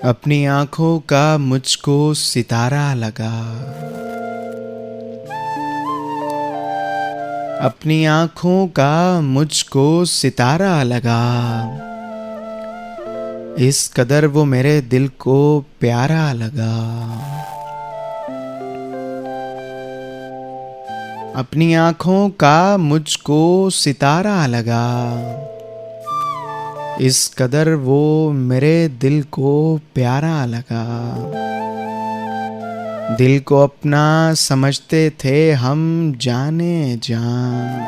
अपनी आँखों का मुझको सितारा लगा। अपनी आँखों का मुझको सितारा लगा। इस कदर वो मेरे दिल को प्यारा लगा। अपनी आँखों का मुझको सितारा लगा। इस कदर वो मेरे दिल को प्यारा लगा। दिल को अपना समझते थे हम जाने जान।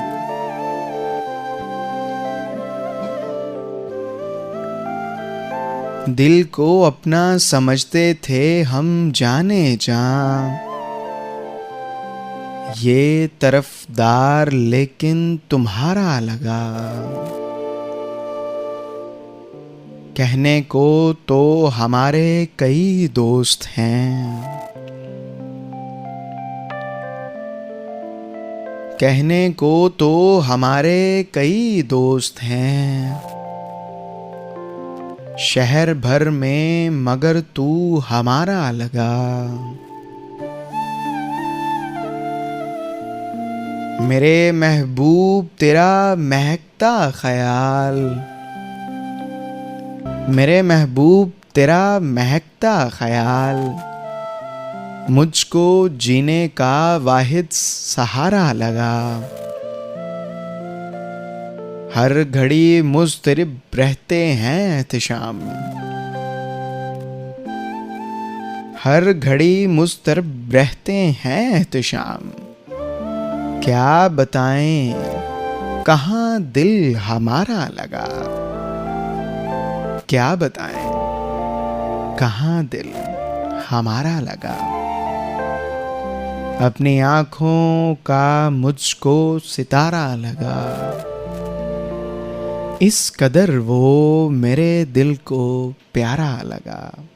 दिल को अपना समझते थे हम जाने जान। ये तरफदार लेकिन तुम्हारा लगा। कहने को तो हमारे कई दोस्त हैं। कहने को तो हमारे कई दोस्त हैं शहर भर में, मगर तू हमारा लगा। मेरे महबूब तेरा महकता ख्याल। मेरे महबूब तेरा महकता ख्याल मुझको जीने का वाहिद सहारा लगा। हर घड़ी मुज़तरिब रहते हैं एहतिशाम। हर घड़ी मुज़तरिब रहते हैं एहतिशाम। क्या बताएं कहाँ दिल हमारा लगा। क्या बताएं कहाँ दिल हमारा लगा। अपनी आँखों का मुझको सितारा लगा। इस कदर वो मेरे दिल को प्यारा लगा।